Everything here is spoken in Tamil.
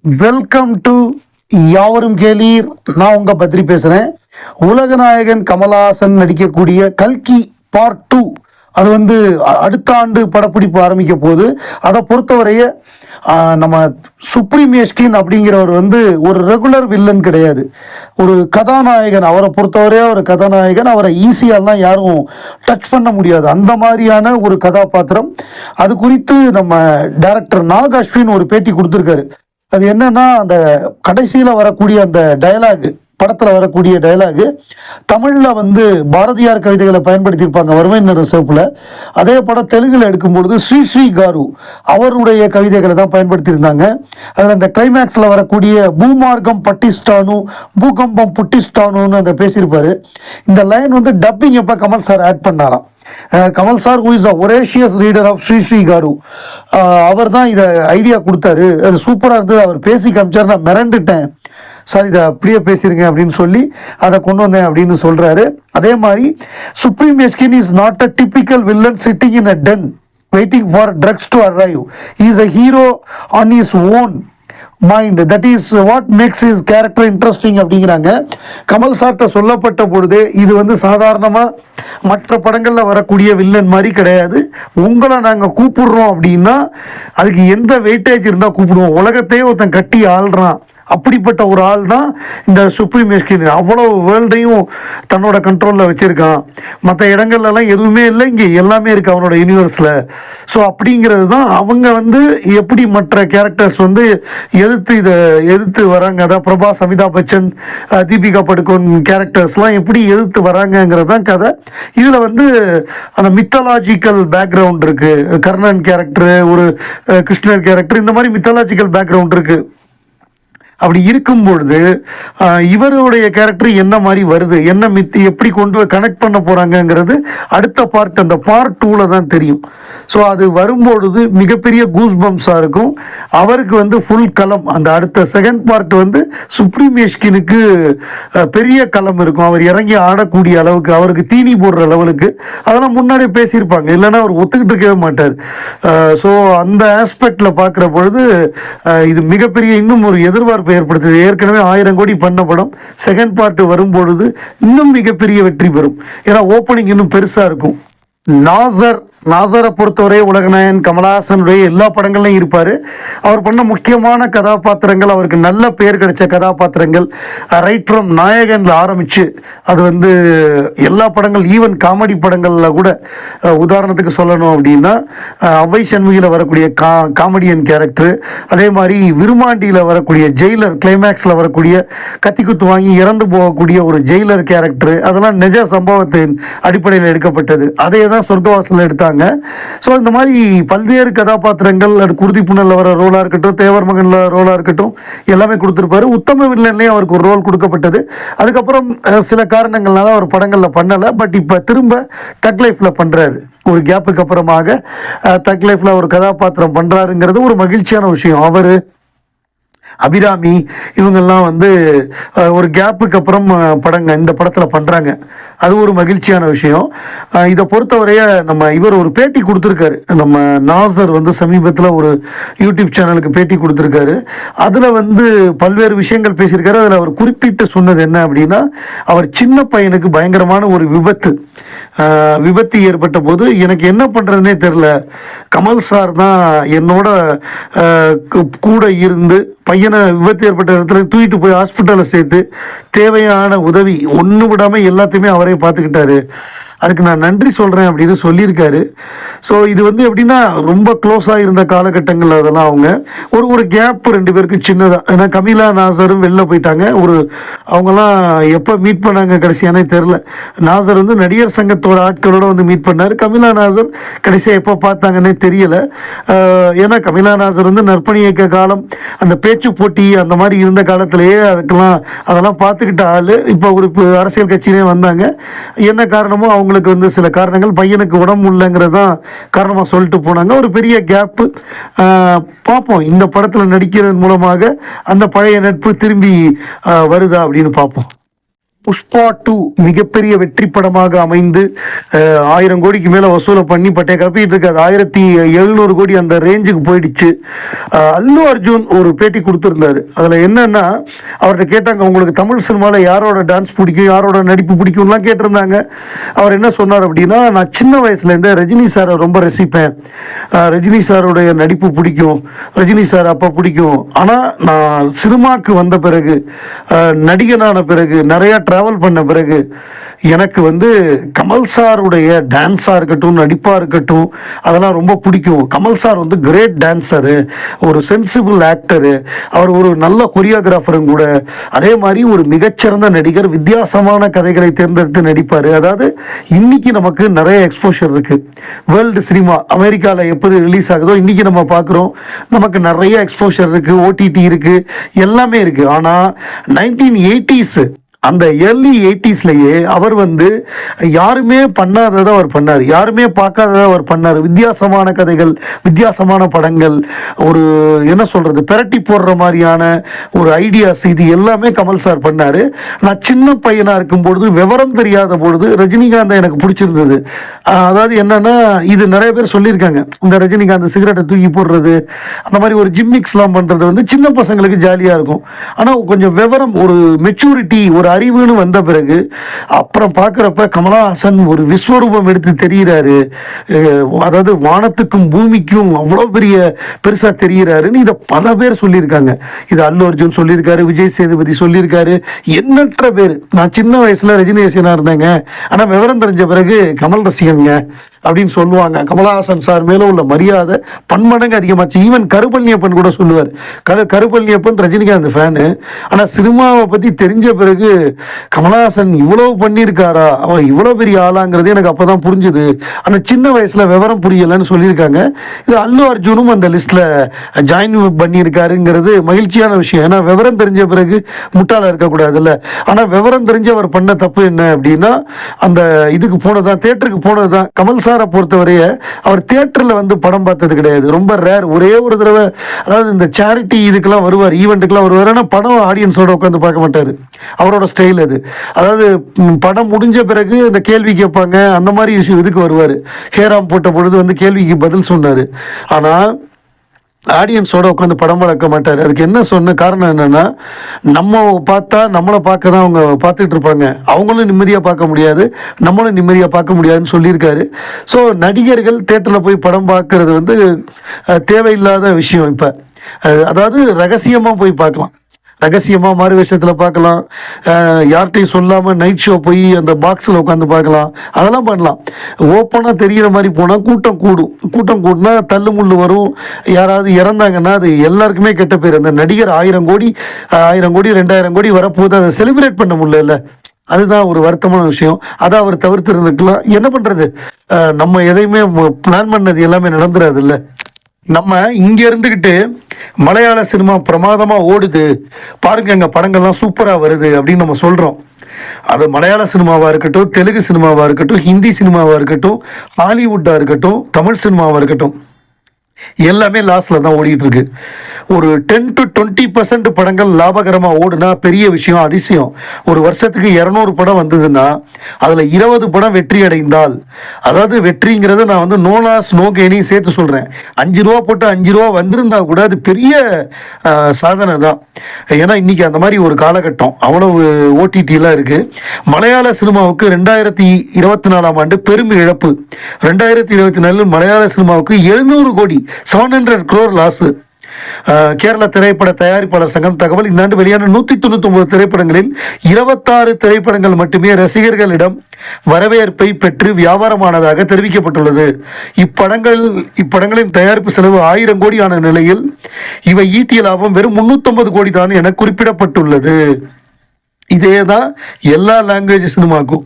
வெல்கம் டு யாவரும் கேளீர். நான் உங்கள் பத்ரி பேசுகிறேன். உலகநாயகன் கமல்ஹாசன் நடிக்கக்கூடிய கல்கி பார்ட் 2 அது அடுத்த ஆண்டு படப்பிடிப்பு ஆரம்பிக்க போகுது. அதை பொறுத்தவரைய நம்ம சுப்ரீம் எஸ்கின் அப்படிங்கிறவர் ஒரு ரெகுலர் வில்லன் கிடையாது, ஒரு கதாநாயகன். அவரை பொறுத்தவரைய ஒரு கதாநாயகன். அவரை ஈஸியாலாம் யாரும் டச் பண்ண முடியாது, அந்த மாதிரியான ஒரு கதாபாத்திரம். அது குறித்து நம்ம டைரக்டர் நாக் அஸ்வின் ஒரு பேட்டி கொடுத்துருக்காரு. அது என்னன்னா, அந்த கடைசியில் வரக்கூடிய அந்த டயலாகு, படத்தில் வரக்கூடிய டயலாகு தமிழில் பாரதியார் கவிதைகளை பயன்படுத்தியிருப்பாங்க வறுமையினர் சிவப்பில். அதே படம் தெலுங்கில் எடுக்கும்பொழுது ஸ்ரீ காரு அவருடைய கவிதைகளை தான் பயன்படுத்தியிருந்தாங்க. அதில் அந்த கிளைமேக்ஸில் வரக்கூடிய பூமார்க்கம் பட்டிஸ்டானு பூகம்பம் புட்டிஸ்டானுன்னு அந்த பேசியிருப்பார். இந்த லைன் டப்பிங் எப்போ கமல் சார் ஆட் பண்ணாராம். Kamal sir who is a voracious reader of Sri காரு, அவர் தான் இதை ஐடியா கொடுத்தாரு. அது சூப்பராக இருந்தது. அவர் பேசி காமிச்சார், நான் மிரண்டுட்டேன் சார், இதை அப்படியே பேசிடுங்க அப்படின்னு சொல்லி அதை கொண்டு வந்தேன் அப்படின்னு சொல்கிறாரு. அதே மாதிரி supreme Eskin is not a typical villain sitting in a den waiting for trucks to arrive. He is a hero on his own mind. That is what makes his character interesting அப்படிங்கிறாங்க. கமல் சார்ட்ட சொல்லப்பட்ட பொழுது இது சாதாரணமாக மற்ற படங்களில் வரக்கூடிய வில்லன் மாதிரி கிடையாது. உங்களை நாங்கள் கூப்பிடுறோம் அப்படின்னா அதுக்கு எந்த வெயிட்டேஜ் இருந்தால் கூப்பிடுவோம். உலகத்தையே ஒருத்தன் கட்டி ஆள்றான், அப்படிப்பட்ட ஒரு ஆள் தான் இந்த சுப்ரீம் எஸ்கின். அவ்வளோ வேர்ல்டையும் தன்னோட கண்ட்ரோலில் வச்சுருக்கான். மற்ற இடங்கள்லாம் எதுவுமே இல்லை, இங்கே எல்லாமே இருக்குது அவனோட யூனிவர்ஸில். ஸோ அப்படிங்கிறது தான் அவங்க எப்படி மற்ற கேரக்டர்ஸ் எதிர்த்து வராங்க. அதாவது பிரபாஸ், அமிதாப் பச்சன், தீபிகா படுகோன் கேரக்டர்ஸ்லாம் எப்படி எதிர்த்து வராங்கங்கிறது தான் கதை. இதில் அந்த மித்தாலாஜிக்கல் பேக்ரவுண்ட் இருக்குது. கர்ணன் கேரக்டரு, ஒரு கிருஷ்ணர் கேரக்டர், இந்த மாதிரி மித்தாலாஜிக்கல் பேக்ரவுண்ட் இருக்குது. அப்படி இருக்கும் பொழுது இவருடைய கேரக்டர் என்ன மாதிரி வருது, என்ன எப்படி கொண்டு கனெக்ட் பண்ண போகிறாங்கங்கிறது அடுத்த பார்ட், அந்த பார்ட் 2ல் தான் தெரியும். ஸோ அது வரும்பொழுது மிகப்பெரிய கூஸ் பம்ப்ஸாக இருக்கும். அவருக்கு ஃபுல் களம். அந்த அடுத்த செகண்ட் பார்ட் சுப்ரீம் எஸ்கினுக்கு பெரிய களம் இருக்கும். அவர் இறங்கி ஆடக்கூடிய அளவுக்கு, அவருக்கு தீனி போடுற லெவலுக்கு அதெல்லாம் முன்னாடியே பேசியிருப்பாங்க, இல்லைன்னா அவர் ஒத்துக்கிட்டு இருக்கவே மாட்டார். ஸோ அந்த ஆஸ்பெக்டில் பார்க்குற பொழுது இது மிகப்பெரிய இன்னும் ஒரு எதிர்பார்ப்பு ஏற்படுத்துது. ஏற்கனவே 1000 கோடி பண்ண படம் செகண்ட் பார்ட் வரும்பொழுது இன்னும் மிகப்பெரிய வெற்றி பெறும். ஏன்னா ஓப்பனிங் இன்னும் பெருசாக இருக்கும். நாசரை பொறுத்தவரை உலகநாயகன் கமல்ஹாசனுடைய எல்லா படங்கள்லையும் இருப்பார். அவர் பண்ண முக்கியமான கதாபாத்திரங்கள், அவருக்கு நல்ல பேர் கிடைச்ச கதாபாத்திரங்கள், ரைட் ஃப்ரம் நாயகனில் ஆரம்பித்து அது எல்லா படங்கள், ஈவன் காமெடி படங்களில் கூட உதாரணத்துக்கு சொல்லணும் அப்படின்னா அவ்வை சண்முகியில் வரக்கூடிய காமெடியன் கேரக்டரு, அதே மாதிரி விருமாண்டியில் வரக்கூடிய ஜெயிலர், கிளைமேக்ஸில் வரக்கூடிய கத்தி குத்து வாங்கி இறந்து போகக்கூடிய ஒரு ஜெயிலர் கேரக்டரு, அதெல்லாம் நிஜ சம்பவத்தின் அடிப்படையில் எடுக்கப்பட்டது. அதே தான் சொர்க்கவாசலில் எடுத்தாங்க. ஸோ இந்த மாதிரி பல்வேறு கதாபாத்திரங்கள், அது குருதி புனலில் வர ரோலாக இருக்கட்டும், தேவர் மகனில் ரோலாக இருக்கட்டும், எல்லாமே கொடுத்துருப்பாரு. உத்தம வில்லன்லேயும் அவருக்கு ஒரு ரோல் கொடுக்கப்பட்டது. அதுக்கப்புறம் சில காரணங்கள்னால அவர் படங்களில் பண்ணலை. பட் இப்போ திரும்ப தக் லைஃப்பில் பண்ணுறாரு. ஒரு கேப்புக்கு அப்புறமாக தக் லைஃப்பில் ஒரு கதாபாத்திரம் பண்ணுறாருங்கிறது ஒரு மகிழ்ச்சியான விஷயம். அவர் அபிராமி இவங்கெல்லாம் ஒரு கேப்புக்கு அப்புறம் இந்த படத்தில் பண்ணுறாங்க. அது ஒரு மகிழ்ச்சியான விஷயம். இதை பொறுத்தவரைய இவர் ஒரு பேட்டி கொடுத்துருக்காரு. நம்ம நாசர் சமீபத்தில் ஒரு யூடியூப் சேனலுக்கு பேட்டி கொடுத்துருக்காரு. அதில் பல்வேறு விஷயங்கள் பேசியிருக்காரு. அதில் அவர் குறிப்பிட்டு சொன்னது என்ன அப்படின்னா, அவர் சின்ன பையனுக்கு பயங்கரமான ஒரு விபத்து ஏற்பட்ட போது எனக்கு என்ன பண்ணுறதுனே தெரில, கமல் சார் தான் என்னோட கூட இருந்து பையனை விபத்து ஏற்பட்ட இடத்துல தூக்கிட்டு போய் ஹாஸ்பிட்டலில் சேர்த்து தேவையான உதவி ஒன்று விடாமல் எல்லாத்தையுமே அவரே பார்த்துக்கிட்டாரு. அதுக்கு நான் நன்றி சொல்கிறேன் அப்படின்னு சொல்லியிருக்காரு. ஸோ இது எப்படின்னா ரொம்ப க்ளோஸாக இருந்த காலகட்டங்களில் அதெல்லாம் அவங்க ஒரு கேப் ரெண்டு பேருக்கு சின்னதாக. ஏன்னா கமிலா நாசரும் வெளில போயிட்டாங்க. அவங்கெல்லாம் எப்போ மீட் பண்ணாங்க கடைசியானே தெரில. நாசர் நடிகர் சங்கத்தோட ஆட்களோட மீட் பண்ணார். கமிலா நாசர் கடைசியாக எப்போ பார்த்தாங்கன்னே தெரியலை. ஏன்னா கமிலா நாசர் நற்பணி இயக்க காலம், அந்த பேச்சு போட்டி அந்த மாதிரி இருந்த காலத்திலேயே அதெல்லாம் பார்த்துக்கிட்ட ஆள். இப்போ ஒரு அரசியல் கட்சியிலே வந்தாங்க. என்ன காரணமோ அவங்களுக்கு சில காரணங்கள், பையனுக்கு உடம்பு இல்லைங்கிறது தான் காரணமாக சொல்லிட்டு போனாங்க. ஒரு பெரிய கேப்பு. பார்ப்போம் இந்த படத்தில் நடிக்கிறது மூலமாக அந்த பழைய நட்பு திரும்பி வருதா அப்படின்னு பார்ப்போம். புஷ்பா 2 மிகப்பெரிய வெற்றி படமாக அமைந்து 1000 கோடிக்கு மேலே வசூலை பண்ணி பட்டைய கிளப்பிட்டு இருக்காது. 1700 கோடி அந்த ரேஞ்சுக்கு போயிடுச்சு. அல்லு அர்ஜுன் ஒரு பேட்டி கொடுத்துருந்தாரு. அதில் என்னன்னா, அவர்கிட்ட கேட்டாங்க, உங்களுக்கு தமிழ் சினிமாவில் யாரோட டான்ஸ் பிடிக்கும், யாரோட நடிப்பு பிடிக்கும்லாம் கேட்டிருந்தாங்க. அவர் என்ன சொன்னார் அப்படின்னா, நான் சின்ன வயசுலேருந்தே ரஜினி சாரை ரொம்ப ரசிப்பேன், ரஜினி சாருடைய நடிப்பு பிடிக்கும், ரஜினி சார் அப்போ பிடிக்கும். ஆனால் நான் சினிமாவுக்கு வந்த பிறகு, நடிகனான பிறகு, நிறையா ட்ராவல் பண்ண பிறகு எனக்கு வந்து கமல் சாருடைய டான்ஸாக இருக்கட்டும், நடிப்பாக இருக்கட்டும், அதெல்லாம் ரொம்ப பிடிக்கும். கமல் சார் வந்து கிரேட் டான்ஸரு, ஒரு சென்சிபிள் ஆக்டரு, அவர் ஒரு நல்ல கொரியோகிராஃபரும் கூட. அதே மாதிரி ஒரு மிகச்சிறந்த நடிகர், வித்தியாசமான கதைகளை தேர்ந்தெடுத்து நடிப்பார். அதாவது இன்னைக்கு நமக்கு நிறைய எக்ஸ்போஷர் இருக்குது. வேர்ல்டு சினிமா அமெரிக்காவில் எப்படி ரிலீஸ் ஆகுதோ இன்றைக்கி நம்ம பார்க்குறோம். நமக்கு நிறைய எக்ஸ்போஷர் இருக்குது, ஓடிடி இருக்குது, எல்லாமே இருக்குது. ஆனால் 1980s அந்த ஏர்லி 80sலேயே அவர் வந்து யாருமே பண்ணாததை அவர் பண்ணார், யாருமே பார்க்காததை அவர் பண்ணார். வித்தியாசமான கதைகள், வித்தியாசமான படங்கள், ஒரு என்ன சொல்கிறது, பெரட்டி போடுற மாதிரியான ஒரு ஐடியாஸ், இது எல்லாமே கமல் சார் பண்ணார். நான் சின்ன பையனாக இருக்கும்பொழுது, விவரம் தெரியாத பொழுது ரஜினிகாந்தை எனக்கு பிடிச்சிருந்தது. அதாவது என்னென்னா, இது நிறைய பேர் சொல்லியிருக்காங்க, இந்த ரஜினிகாந்த் சிகரெட்டை தூக்கி போடுறது, அந்த மாதிரி ஒரு ஜிம்மிக்ஸ்லாம் பண்ணுறது வந்து சின்ன பசங்களுக்கு ஜாலியாக இருக்கும். ஆனால் கொஞ்சம் விவரம், ஒரு மெச்சூரிட்டி, ஒரு அறிவுன்னு வந்த பிறகு அப்புறம் பார்க்குறப்ப கமலஹாசன் ஒரு விஸ்வரூபம் எடுத்து தெரிகிறாரு. அதாவது வானத்துக்கும் பூமிக்கும் அவ்வளோ பெருசாக தெரிகிறாருன்னு இதை பல பேர் சொல்லியிருக்காங்க. இது அல்லு அர்ஜுன் சொல்லியிருக்காரு, விஜய் சேதுபதி சொல்லியிருக்காரு, எண்ணற்ற பேர். நான் சின்ன வயசில் ரஜினி ரசிகனாக இருந்தேங்க, ஆனால் விவரம் தெரிஞ்ச பிறகு கமல் ரசிகங்க அப்படின்னு சொல்லுவாங்க. கமலஹாசன் சார் மேலே உள்ள மரியாதை பன்மடங்கு அதிகமாச்சு. ஈவன் கருப்பழனியப்பன் கூட சொல்லுவார், கருப்பழனியப்பன் ரஜினிகாந்த் ஃபேனு, ஆனால் சினிமாவை பற்றி தெரிஞ்ச பிறகு கமலஹாசன் இவ்வளோ பண்ணியிருக்காரா, அவர் இவ்வளோ பெரிய ஆளாங்கிறது எனக்கு அப்போ தான் புரிஞ்சுது. ஆனால் சின்ன வயசில் விவரம் புரியலைன்னு சொல்லியிருக்காங்க. இது அல்லு அர்ஜுனும் அந்த லிஸ்ட்டில் ஜாயின் பண்ணியிருக்காருங்கிறது மகிழ்ச்சியான விஷயம். ஏன்னா விவரம் தெரிஞ்ச பிறகு முட்டாளாக இருக்கக்கூடாதுல்ல. ஆனால் விவரம் தெரிஞ்சு அவர் பண்ண தப்பு என்ன அப்படின்னா, அந்த இதுக்கு போனதான், தேட்டருக்கு போனது தான். கமல் சாரை பொறுத்தவரைய அவர் தியேட்டரில் வந்து படம் பார்த்தது கிடையாது, ரொம்ப ரேர். ஒரே ஒரு தடவை, அதாவது இந்த சேரிட்டி இதுக்கெல்லாம் வருவார், ஈவெண்ட்டுக்கெல்லாம் வருவார். ஆனால் படம் ஆடியன்ஸோட உட்காந்து பார்க்க மாட்டார், அவரோட ஸ்டைல் அது. அதாவது படம் முடிஞ்ச பிறகு இந்த கேள்வி கேட்பாங்க, அந்த மாதிரி விஷயம் இதுக்கு வருவார். ஹேராம் போட்ட பொழுது வந்து கேள்விக்கு பதில் சொன்னார். ஆனால் ஆடியன்ஸோட உட்காந்து படம் பார்க்க மாட்டார். அதுக்கு என்ன சொன்ன காரணம் என்னென்னா, நம்ம பார்த்தா நம்மளை பார்க்க தான் அவங்க பார்த்துட்டு இருப்பாங்க, அவங்களும் நிம்மதியாக பார்க்க முடியாது, நம்மளும் நிம்மதியாக பார்க்க முடியாதுன்னு சொல்லியிருக்காரு. ஸோ நடிகர்கள் தேட்டரில் போய் படம் பார்க்குறது வந்து தேவையில்லாத விஷயம். இப்போ அதாவது ரகசியமாக போய் பார்க்கலாம், ரகசியமாக மாறு விஷயத்தில் பார்க்கலாம், யார்கிட்டையும் சொல்லாமல் நைட் ஷோ போய் அந்த பாக்ஸில் உட்காந்து பார்க்கலாம், அதெல்லாம் பண்ணலாம். ஓப்பனாக தெரிகிற மாதிரி போனால் கூட்டம் கூடும், கூட்டம் கூட்டினா தள்ளு முள்ளு வரும், யாராவது இறந்தாங்கன்னா அது எல்லாருக்குமே கெட்ட பேர். அந்த நடிகர் 1000 கோடி 2000 கோடி வரப்போகுது, அதை செலிப்ரேட் பண்ண முடியல, அதுதான் ஒரு வருத்தமான விஷயம். அதை அவர் தவிர்த்து இருந்துக்கலாம். என்ன பண்ணுறது, நம்ம எதையுமே பிளான் பண்ணது எல்லாமே நடந்துடாது இல்லை. நம்ம இங்கே இருந்துக்கிட்டு மலையாள சினிமா பிரமாதமாக ஓடுது பாருங்க, எங்கள் படங்கள்லாம் சூப்பராக வருது அப்படின்னு நம்ம சொல்கிறோம். அது மலையாள சினிமாவாக இருக்கட்டும், தெலுங்கு சினிமாவாக இருக்கட்டும், ஹிந்தி சினிமாவாக இருக்கட்டும், ஹாலிவுட்டாக இருக்கட்டும், தமிழ் சினிமாவாக இருக்கட்டும், எல்லாமே லாஸில் தான் ஓடிட்டு இருக்கு. ஒரு 10 to 20% படங்கள் லாபகரமாக ஓடுனா பெரிய விஷயம், அதிசயம். ஒரு வருஷத்துக்கு 200 படம் வந்ததுன்னா அதில் 20 படம் வெற்றி அடைந்தால், அதாவது வெற்றிங்கிறத நான் வந்து நோ லாஸ் நோ கெய்னையும் சேர்த்து சொல்கிறேன். 5 ரூபா போட்டு 5 ரூபா வந்திருந்தா கூட அது பெரிய சாதனை தான். ஏன்னா இன்றைக்கி அந்த மாதிரி ஒரு காலகட்டம், அவ்வளவு ஓடிடிலாம் இருக்குது. மலையாள சினிமாவுக்கு 2024ஆம் ஆண்டு பெரும் இழப்பு. 2024 மலையாள சினிமாவுக்கு 700 கோடி 700 crore லாஸு. கேரள திரைப்பட தயாரிப்பாளர் சங்கம் தகவல், இந்த ஆண்டு வெளியான 199 திரைப்படங்களில் 26 திரைப்படங்கள் மட்டுமே ரசிகர்களிடம் வரவேற்பை பெற்று வியாபாரமானதாக தெரிவிக்கப்பட்டுள்ளது. இப்படங்களின் தயாரிப்பு செலவு 1000 கோடி ஆன நிலையில் இவை ஈட்டிய லாபம் வெறும் 350 கோடி தான் என குறிப்பிடப்பட்டுள்ளது. இதே தான் எல்லா லாங்குவேஜ் சினிமாக்கும்.